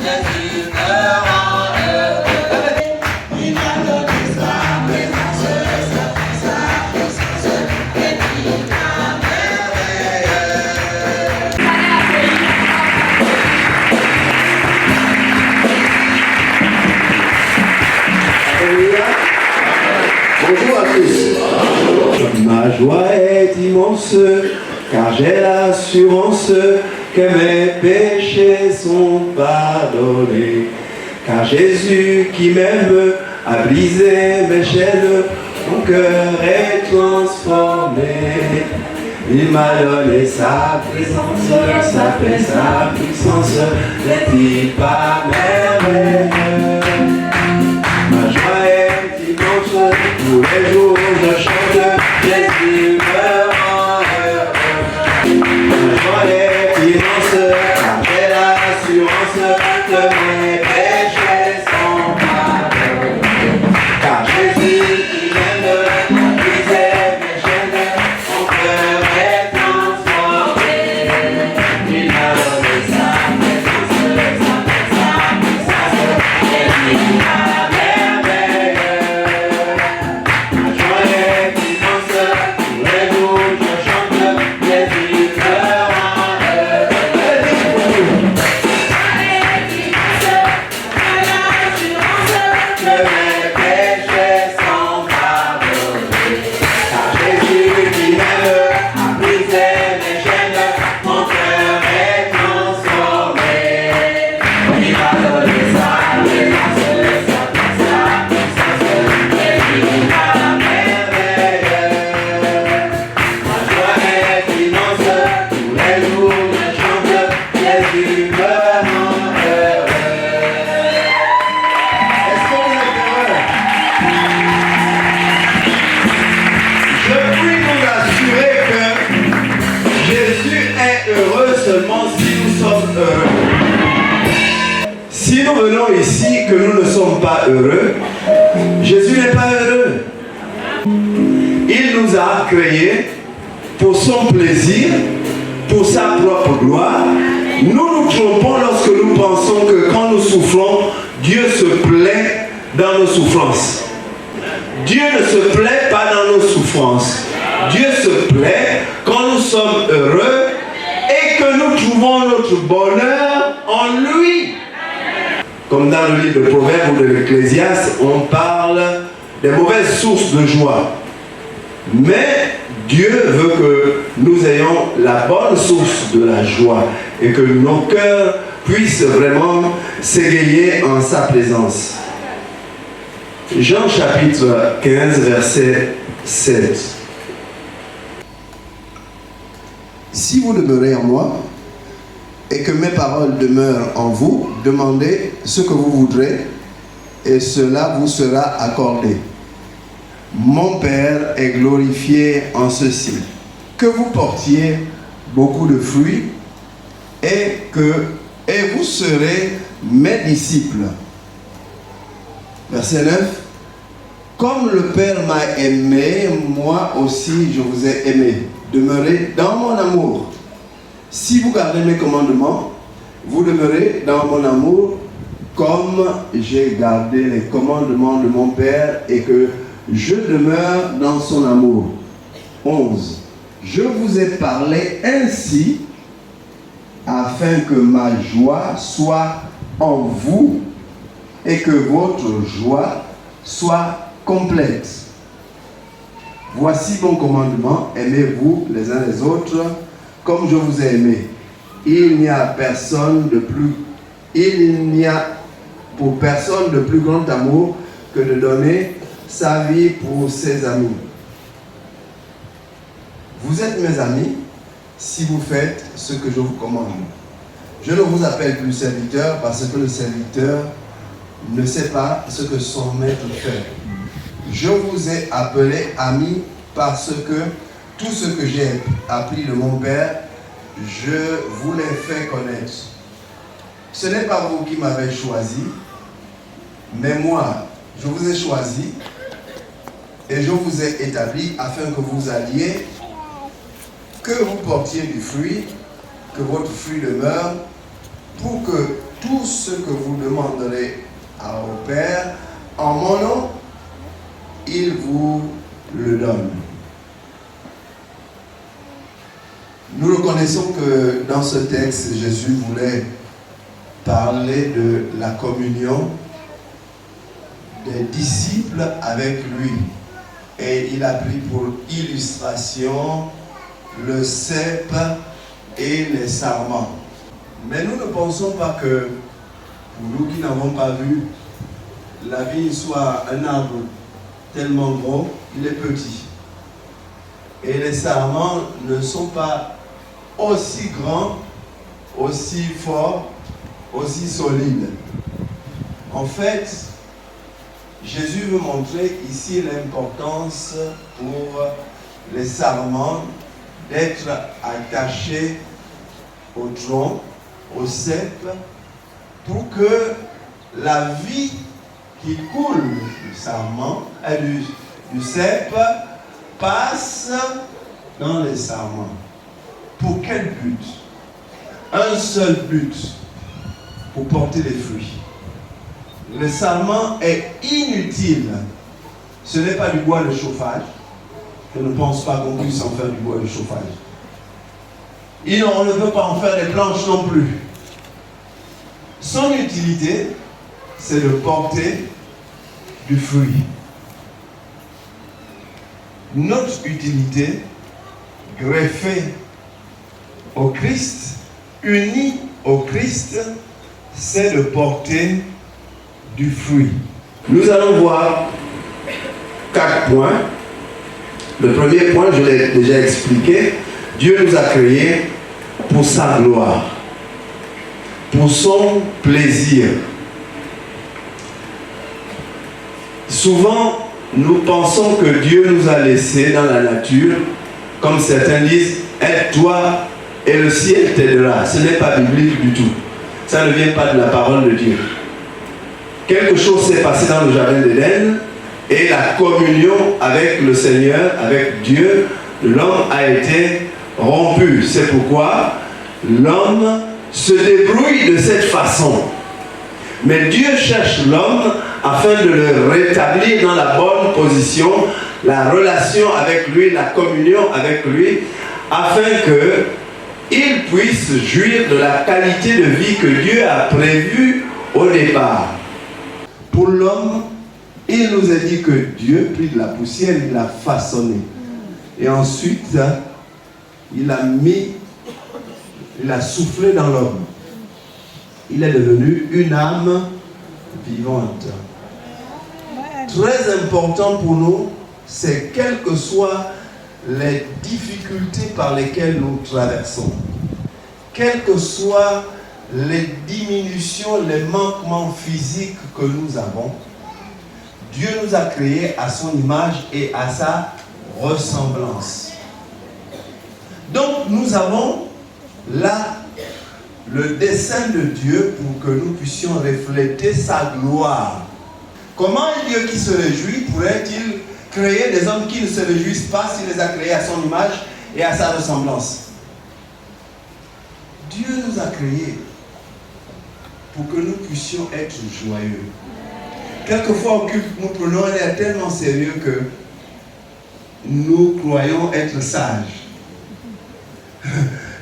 Jésus me rend heureux. Il m'a donné sa présence, sa puissance, et il m'a merveilleux. Bonjour à tous. Ma joie est immense, car j'ai l'assurance que mes péchés sont pardonnés. Car Jésus qui m'aime a brisé mes chaînes, mon cœur est transformé. Il m'a donné sa présence, sa paix, sa puissance, n'est-il pas merveilleux? Ma joie est immense, tous les jours je chante, Jésus me rend heureux. Ma joie est immense, car j'ai l'assurance que mes péchés sont pardonnés. Car Jésus qui m'aime a brisé mes chaînes, mon cœur est transformé. Il m'a donné sa présence, sa puissance, et il m'a Si nous venons ici que nous ne sommes pas heureux, Jésus n'est pas heureux. Il nous a créés pour son plaisir, pour sa propre gloire. Nous nous trompons lorsque nous pensons que quand nous souffrons, Dieu se plaît dans nos souffrances. Dieu ne se plaît pas dans nos souffrances. Dieu se plaît quand nous sommes heureux et que nous trouvons notre bonheur en lui. Comme dans le livre de Proverbes ou de l'Ecclésiaste, on parle des mauvaises sources de joie. Mais Dieu veut que nous ayons la bonne source de la joie et que nos cœurs puissent vraiment s'égayer en sa présence. Jean chapitre 15, verset 7. Si vous demeurez en moi, et que mes paroles demeurent en vous, demandez ce que vous voudrez, et cela vous sera accordé. Mon Père est glorifié en ceci, que vous portiez beaucoup de fruits, et vous serez mes disciples. Verset 9. Comme le Père m'a aimé, moi aussi je vous ai aimé. Demeurez dans mon amour. Si vous gardez mes commandements, vous demeurez dans mon amour, comme j'ai gardé les commandements de mon Père et que je demeure dans son amour. 11. Je vous ai parlé ainsi, afin que ma joie soit en vous et que votre joie soit complète. Voici mon commandement, aimez-vous les uns les autres comme je vous ai aimé. Il n'y a pour personne de plus grand amour que de donner sa vie pour ses amis. Vous êtes mes amis si vous faites ce que je vous commande. Je ne vous appelle plus serviteur parce que le serviteur ne sait pas ce que son maître fait. Je vous ai appelé amis parce que tout ce que j'ai appris de mon Père, je vous l'ai fait connaître. Ce n'est pas vous qui m'avez choisi, mais moi, je vous ai choisi et je vous ai établi afin que vous alliez, que vous portiez du fruit, que votre fruit demeure, pour que tout ce que vous demanderez au Père en mon nom, il vous le donne. Nous reconnaissons que dans ce texte, Jésus voulait parler de la communion des disciples avec lui. Et il a pris pour illustration le cep et les sarments. Mais nous ne pensons pas que, pour nous qui n'avons pas vu, la vigne soit un arbre tellement gros, il est petit. Et les sarments ne sont pas aussi grands, aussi forts, aussi solides. En fait, Jésus veut montrer ici l'importance pour les sarments d'être attachés au tronc, au cep, pour que la vie qui coule du sarment et du cep passe dans les sarments. Pour quel but? Un seul but, pour porter les fruits. Le sarment est inutile. Ce n'est pas du bois de chauffage. Je ne pense pas qu'on puisse en faire du bois de chauffage. Et on ne veut pas en faire des planches non plus. Son utilité, c'est de porter du fruit. Notre utilité, greffée au Christ, unie au Christ, c'est de porter du fruit. Nous allons voir 4 points. Le premier point, je l'ai déjà expliqué, Dieu nous a créés pour sa gloire, pour son plaisir. Souvent, nous pensons que Dieu nous a laissés dans la nature, comme certains disent, aide-toi et le ciel t'aidera. Ce n'est pas biblique du tout. Ça ne vient pas de la parole de Dieu. Quelque chose s'est passé dans le jardin d'Éden et la communion avec le Seigneur, avec Dieu, l'homme a été rompu. C'est pourquoi l'homme se débrouille de cette façon. Mais Dieu cherche l'homme afin de le rétablir dans la bonne position, la relation avec lui, la communion avec lui, afin qu'il puisse jouir de la qualité de vie que Dieu a prévue au départ. Pour l'homme, il nous a dit que Dieu, pris de la poussière, il l'a façonné. Et ensuite, il a soufflé dans l'homme. Il est devenu une âme vivante. Très important pour nous, c'est quelles que soient les difficultés par lesquelles nous traversons, quelles que soient les diminutions, les manquements physiques que nous avons, Dieu nous a créés à son image et à sa ressemblance. Donc nous avons là le dessein de Dieu pour que nous puissions refléter sa gloire. Comment un Dieu qui se réjouit pourrait-il créer des hommes qui ne se réjouissent pas s'il les a créés à son image et à sa ressemblance? Dieu nous a créés pour que nous puissions être joyeux. Quelquefois au culte, nous prenons un air tellement sérieux que nous croyons être sages.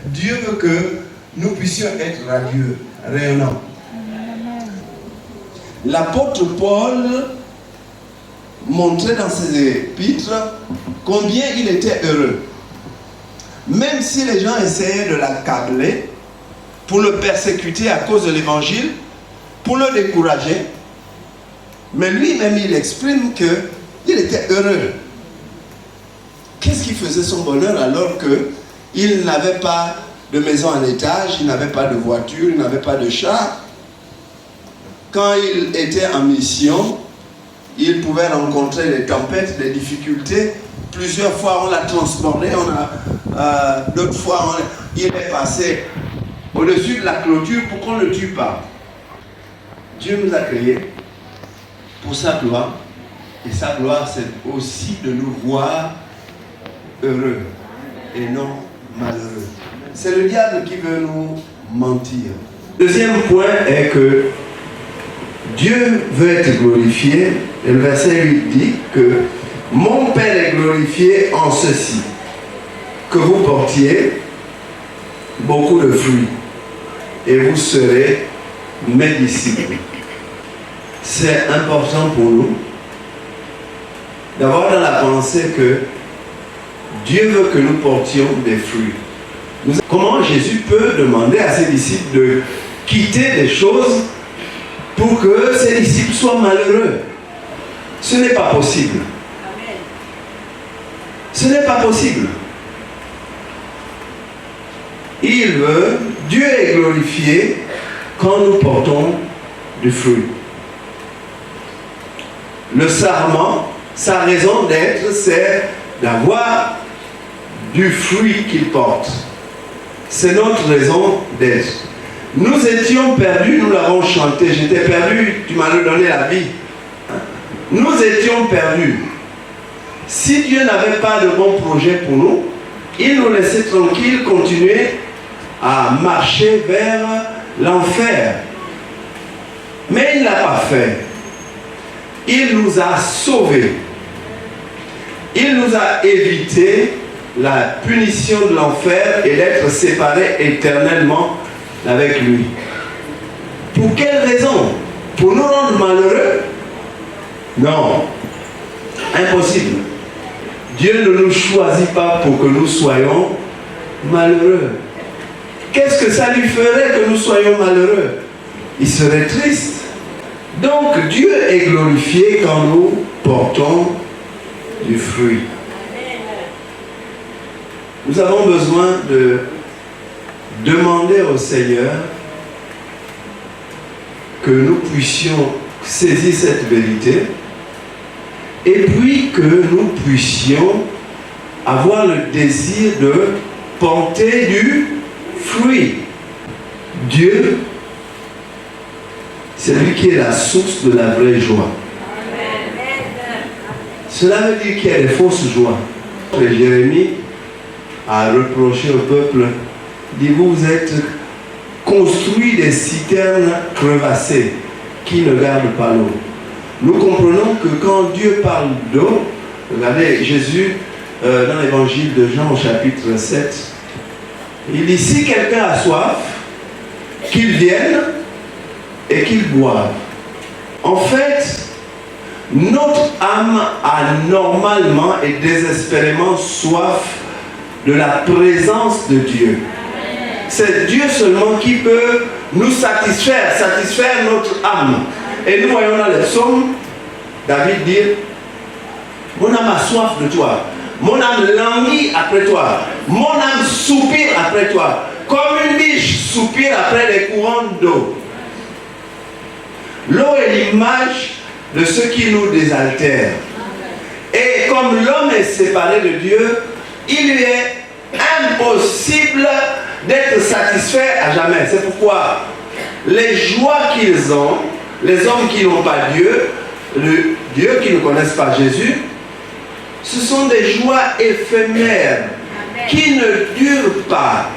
Dieu veut que nous puissions être radieux, rayonnants. L'apôtre Paul montrait dans ses épîtres combien il était heureux. Même si les gens essayaient de l'accabler pour le persécuter à cause de l'évangile, pour le décourager, mais lui-même il exprime qu'il était heureux. Qu'est-ce qui faisait son bonheur alors qu'il n'avait pas de maison en étage, il n'avait pas de voiture, il n'avait pas de char? Quand il était en mission, il pouvait rencontrer des tempêtes, des difficultés. Plusieurs fois on l'a transporté, d'autres fois il est passé au-dessus de la clôture pour qu'on ne le tue pas. Dieu nous a créés pour sa gloire, et sa gloire c'est aussi de nous voir heureux et non malheureux. C'est le diable qui veut nous mentir. Deuxième point est que Dieu veut être glorifié. Et le verset 8 dit que mon Père est glorifié en ceci, que vous portiez beaucoup de fruits et vous serez mes disciples. C'est important pour nous d'avoir dans la pensée que Dieu veut que nous portions des fruits. Comment Jésus peut demander à ses disciples de quitter des choses pour que ses disciples soient malheureux? Ce n'est pas possible. Ce n'est pas possible. Il veut, Dieu est glorifié quand nous portons du fruit. Le sarment, sa raison d'être, c'est d'avoir du fruit qu'il porte. C'est notre raison d'être. Nous étions perdus, nous l'avons chanté. J'étais perdu, tu m'as donné la vie. Nous étions perdus. Si Dieu n'avait pas de bon projet pour nous, il nous laissait tranquilles, continuer à marcher vers l'enfer. Mais il ne l'a pas fait. Il nous a sauvés. Il nous a évité la punition de l'enfer et d'être séparés éternellement avec lui. Pour quelle raison? Pour nous rendre malheureux? Non. Impossible. Dieu ne nous choisit pas pour que nous soyons malheureux. Qu'est-ce que ça lui ferait que nous soyons malheureux? Il serait triste. Donc Dieu est glorifié quand nous portons du fruit. Nous avons besoin de demander au Seigneur que nous puissions saisir cette vérité et puis que nous puissions avoir le désir de porter du fruit. Dieu, c'est lui qui est la source de la vraie joie. Cela veut dire qu'il y a des fausses joies. Jérémie a reproché au peuple, dit, vous êtes construit des citernes crevassées qui ne gardent pas l'eau. Nous comprenons que quand Dieu parle d'eau, regardez Jésus dans l'évangile de Jean au chapitre 7, il dit, si quelqu'un a soif, qu'il vienne et qu'il boive. En fait, notre âme a normalement et désespérément soif de la présence de Dieu. C'est Dieu seulement qui peut nous satisfaire notre âme. Et nous voyons dans les psaumes, David dit, mon âme a soif de toi, mon âme languit après toi, mon âme soupire après toi, comme une biche soupire après les courants d'eau. L'eau est l'image de ce qui nous désaltère. Et comme l'homme est séparé de Dieu, il lui est impossible d'être satisfait à jamais. C'est pourquoi les joies qu'ils ont, les hommes qui n'ont pas Dieu, le Dieu qui ne connaissent pas Jésus, ce sont des joies éphémères qui ne durent pas,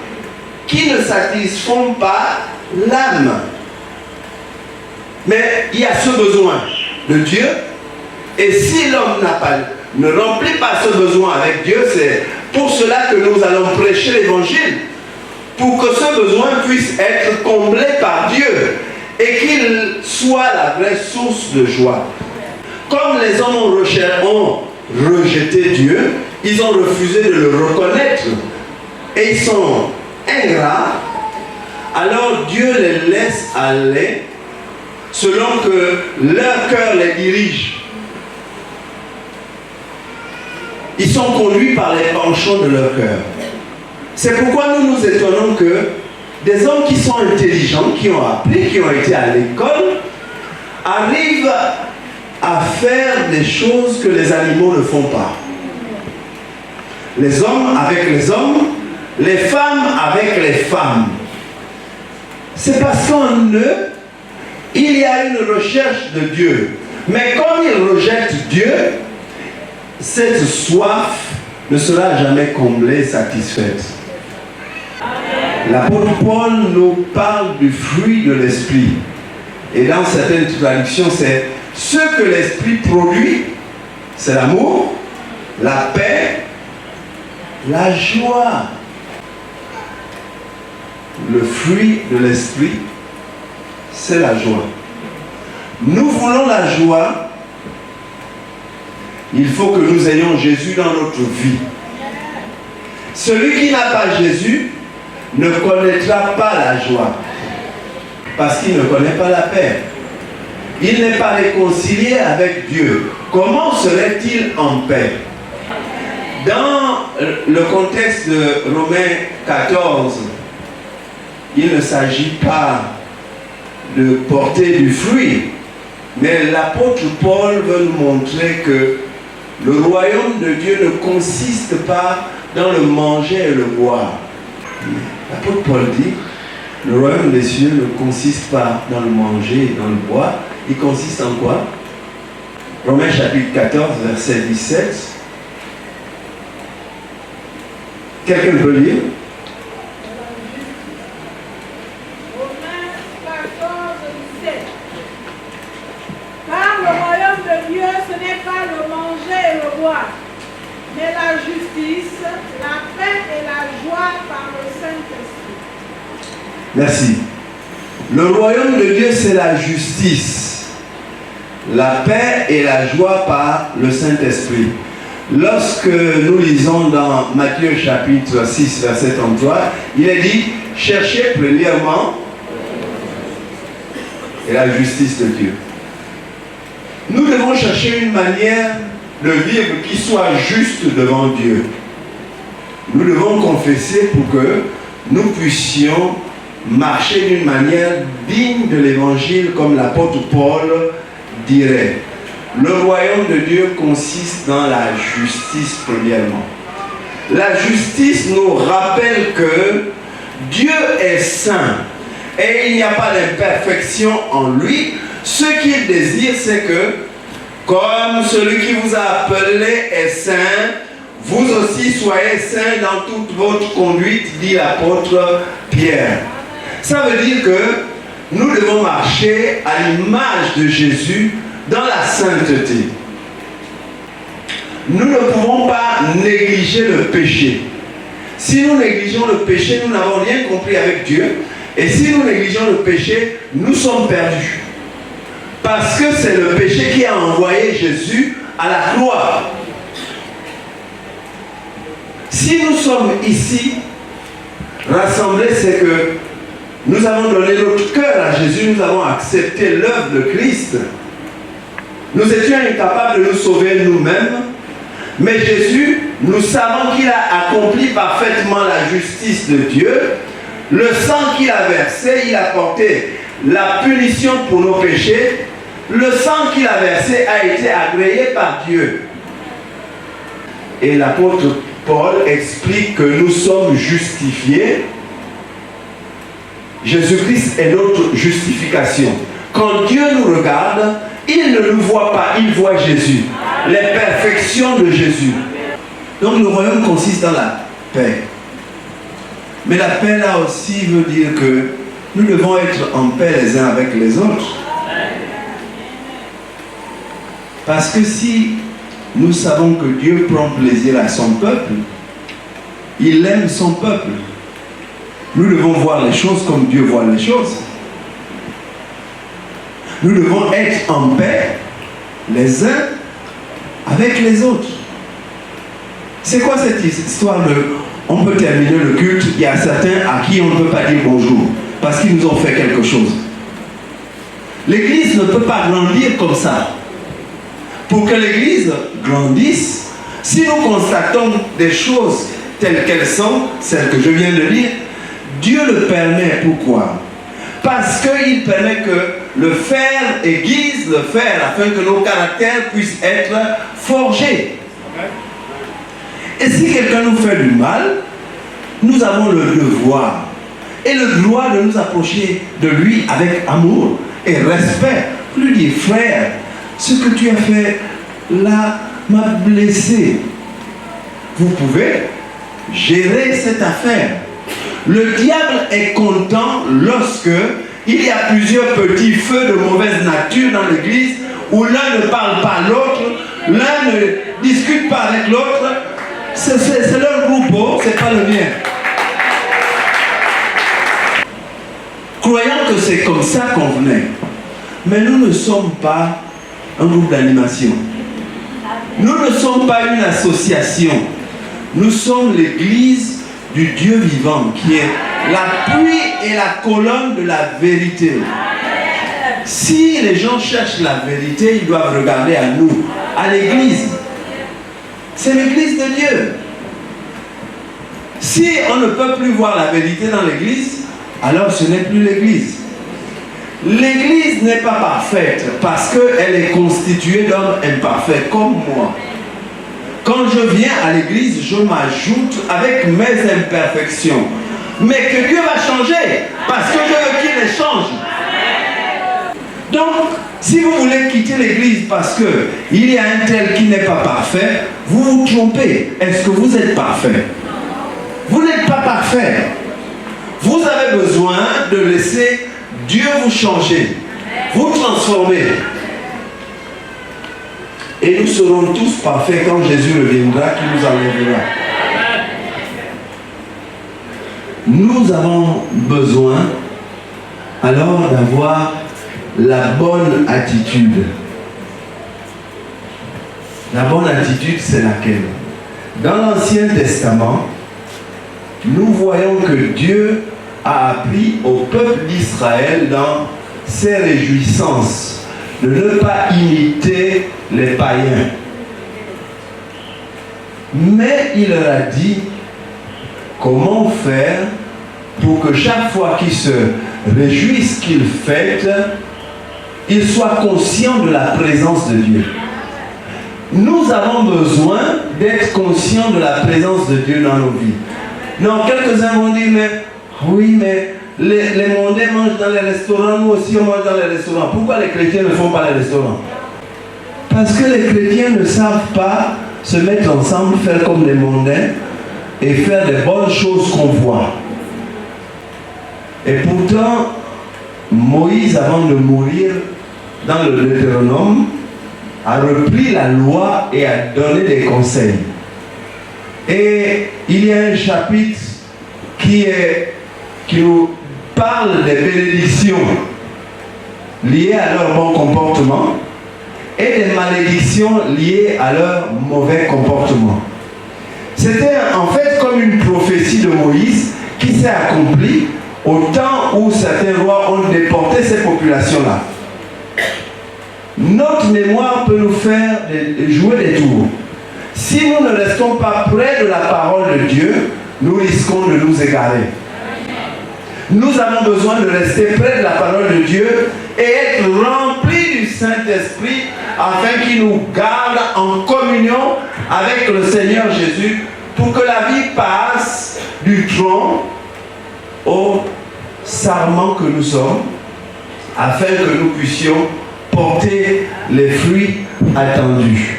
qui ne satisfont pas l'âme. Mais il y a ce besoin de Dieu, et si l'homme ne remplit pas ce besoin avec Dieu, c'est pour cela que nous allons prêcher l'évangile, pour que ce besoin puisse être comblé par Dieu et qu'il soit la vraie source de joie. Comme les hommes ont rejeté Dieu, ils ont refusé de le reconnaître et ils sont ingrats, alors Dieu les laisse aller selon que leur cœur les dirige. Ils sont conduits par les penchants de leur cœur. C'est pourquoi nous nous étonnons que des hommes qui sont intelligents, qui ont appris, qui ont été à l'école, arrivent à faire des choses que les animaux ne font pas. Les hommes avec les hommes, les femmes avec les femmes. C'est parce qu'en eux, il y a une recherche de Dieu. Mais comme ils rejettent Dieu, cette soif ne sera jamais comblée, satisfaite. L'apôtre Paul nous parle du fruit de l'esprit. Et dans certaines traductions, c'est ce que l'esprit produit, c'est l'amour, la paix, la joie. Le fruit de l'esprit, c'est la joie. Nous voulons la joie. Il faut que nous ayons Jésus dans notre vie. Celui qui n'a pas Jésus ne connaîtra pas la joie. Parce qu'il ne connaît pas la paix. Il n'est pas réconcilié avec Dieu. Comment serait-il en paix? Dans le contexte de Romains 14, il ne s'agit pas de porter du fruit, mais l'apôtre Paul veut nous montrer que le royaume de Dieu ne consiste pas dans le manger et le boire. L'apôtre Paul dit, le royaume des cieux ne consiste pas dans le manger et dans le boire. Il consiste en quoi? Romains chapitre 14, verset 17. Quelqu'un peut lire? Romains 14, 17. Car le royaume de Dieu, ce n'est pas le manger et le boire, mais la justice, la paix et la joie par le Saint-Esprit. Merci. Le royaume de Dieu, c'est la justice, la paix et la joie par le Saint-Esprit. Lorsque nous lisons dans Matthieu chapitre 6, verset 33, il est dit, cherchez premièrement et la justice de Dieu. Nous devons chercher une manière de vivre qui soit juste devant Dieu. Nous devons confesser pour que nous puissions marcher d'une manière digne de l'évangile, comme l'apôtre Paul dirait. Le royaume de Dieu consiste dans la justice premièrement. La justice nous rappelle que Dieu est saint et il n'y a pas d'imperfection en lui. Ce qu'il désire, c'est que, comme celui qui vous a appelé est saint, vous aussi soyez saints dans toute votre conduite, dit l'apôtre Pierre. Ça veut dire que nous devons marcher à l'image de Jésus dans la sainteté. Nous ne pouvons pas négliger le péché. Si nous négligeons le péché, nous n'avons rien compris avec Dieu. Et si nous négligeons le péché, nous sommes perdus. Parce que c'est le péché qui a envoyé Jésus à la croix. Si nous sommes ici rassemblés, c'est que nous avons donné notre cœur à Jésus, nous avons accepté l'œuvre de Christ. Nous étions incapables de nous sauver nous-mêmes, mais Jésus, nous savons qu'il a accompli parfaitement la justice de Dieu. Le sang qu'il a versé, il a porté la punition pour nos péchés. Le sang qu'il a versé a été agréé par Dieu. Et l'apôtre Paul explique que nous sommes justifiés. Jésus-Christ est notre justification. Quand Dieu nous regarde, il ne nous voit pas, il voit Jésus. Les perfections de Jésus. Donc le royaume consiste dans la paix. Mais la paix là aussi veut dire que nous devons être en paix les uns avec les autres. Parce que si nous savons que Dieu prend plaisir à son peuple, il aime son peuple. Nous devons voir les choses comme Dieu voit les choses. Nous devons être en paix les uns avec les autres. C'est quoi cette histoire de on peut terminer le culte, il y a certains à qui on ne peut pas dire bonjour parce qu'ils nous ont fait quelque chose. L'Église ne peut pas grandir comme ça. Pour que l'Église grandisse, si nous constatons des choses telles qu'elles sont, celles que je viens de lire, Dieu le permet. Pourquoi? Parce qu'il permet que le fer aiguise le fer afin que nos caractères puissent être forgés. Et si quelqu'un nous fait du mal, nous avons le devoir et le droit de nous approcher de lui avec amour et respect. Lui dire, frère, ce que tu as fait là m'a blessé. Vous pouvez gérer cette affaire. Le diable est content lorsque il y a plusieurs petits feux de mauvaise nature dans l'église où l'un ne parle pas à l'autre, l'un ne discute pas avec l'autre. C'est leur groupe, c'est pas le mien. Croyant que c'est comme ça qu'on venait. Mais nous ne sommes pas un groupe d'animation. Nous ne sommes pas une association. Nous sommes l'église du Dieu vivant qui est l'appui et la colonne de la vérité. Si les gens cherchent la vérité, ils doivent regarder à nous, à l'église. C'est l'église de Dieu. Si on ne peut plus voir la vérité dans l'église, alors ce n'est plus l'église. L'église n'est pas parfaite parce qu'elle est constituée d'hommes imparfaits comme moi. Quand je viens à l'église, je m'ajoute avec mes imperfections. Mais que Dieu va changer parce que je veux qu'il les change. Donc, si vous voulez quitter l'église parce qu'il y a un tel qui n'est pas parfait, vous vous trompez. Est-ce que vous êtes parfait? Vous n'êtes pas parfait. Vous avez besoin de laisser Dieu vous changer, vous transformer. Et nous serons tous parfaits quand Jésus reviendra, qui nous enlèvera. Nous avons besoin alors d'avoir la bonne attitude. La bonne attitude, c'est laquelle? Dans l'Ancien Testament, nous voyons que Dieu a appris au peuple d'Israël dans ses réjouissances de ne pas imiter les païens. Mais il leur a dit comment faire pour que chaque fois qu'ils se réjouissent qu'ils fêtent, ils soient conscients de la présence de Dieu. Nous avons besoin d'être conscients de la présence de Dieu dans nos vies. Non, quelques-uns vont dire, mais oui, mais les mondains mangent dans les restaurants, nous aussi on mange dans les restaurants. Pourquoi les chrétiens ne font pas les restaurants? Parce que les chrétiens ne savent pas se mettre ensemble, faire comme les mondains et faire des bonnes choses qu'on voit. Et pourtant, Moïse, avant de mourir dans le Deutéronome, a repris la loi et a donné des conseils. Et il y a un chapitre qui nous parle des bénédictions liées à leur bon comportement et des malédictions liées à leur mauvais comportement. C'était en fait comme une prophétie de Moïse qui s'est accomplie au temps où certains rois ont déporté ces populations-là. Notre mémoire peut nous faire jouer des tours. Si nous ne restons pas près de la parole de Dieu, nous risquons de nous égarer. Nous avons besoin de rester près de la parole de Dieu et être remplis du Saint-Esprit afin qu'il nous garde en communion avec le Seigneur Jésus pour que la vie passe du tronc au sarment que nous sommes afin que nous puissions porter les fruits attendus.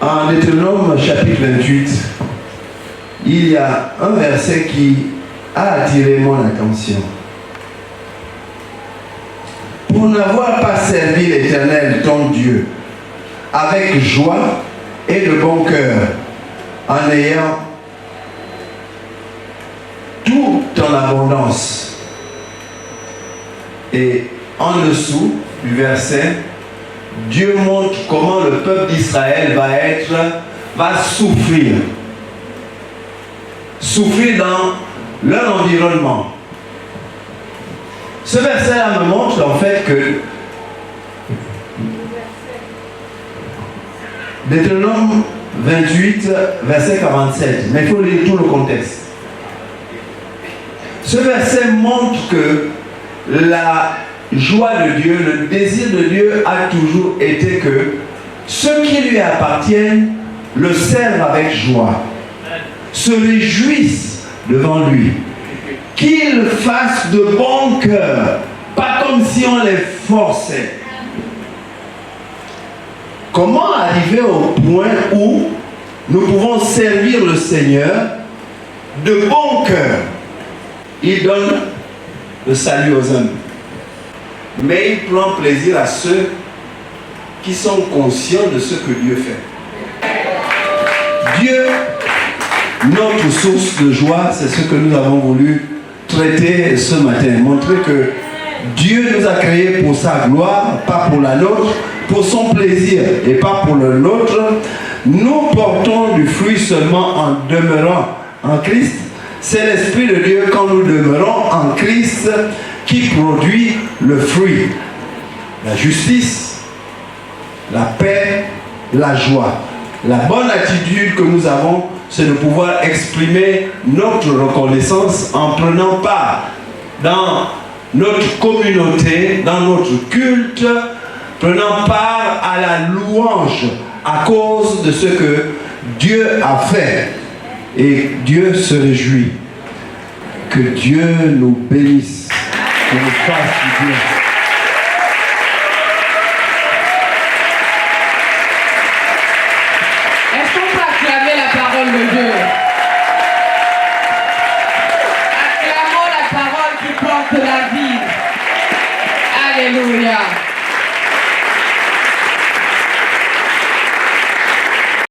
En Deutéronome chapitre 28, il y a un verset qui a attiré mon attention. Pour n'avoir pas servi l'Éternel, ton Dieu, avec joie et de bon cœur, en ayant tout en abondance. Et en dessous du verset, Dieu montre comment le peuple d'Israël va souffrir. Souffrir dans leur environnement. Ce verset-là me montre en fait que Deutéronome 28, verset 47, mais il faut lire tout le contexte. Ce verset montre que la joie de Dieu, le désir de Dieu a toujours été que ceux qui lui appartiennent le servent avec joie, se réjouissent devant lui, qu'ils fassent de bon cœur, pas comme si on les forçait. Comment arriver au point où nous pouvons servir le Seigneur de bon cœur. Il donne le salut aux hommes. Mais il prend plaisir à ceux qui sont conscients de ce que Dieu fait. Dieu, notre source de joie, c'est ce que nous avons voulu traiter ce matin. Montrer que Dieu nous a créés pour sa gloire, pas pour la nôtre, pour son plaisir et pas pour le nôtre. Nous portons du fruit seulement en demeurant en Christ. C'est l'Esprit de Dieu quand nous demeurons en Christ qui produit le fruit. La justice, la paix, la joie. La bonne attitude que nous avons, c'est de pouvoir exprimer notre reconnaissance en prenant part dans notre communauté, dans notre culte, prenant part à la louange à cause de ce que Dieu a fait. Et Dieu se réjouit. Que Dieu nous bénisse, que nous fasse du bien.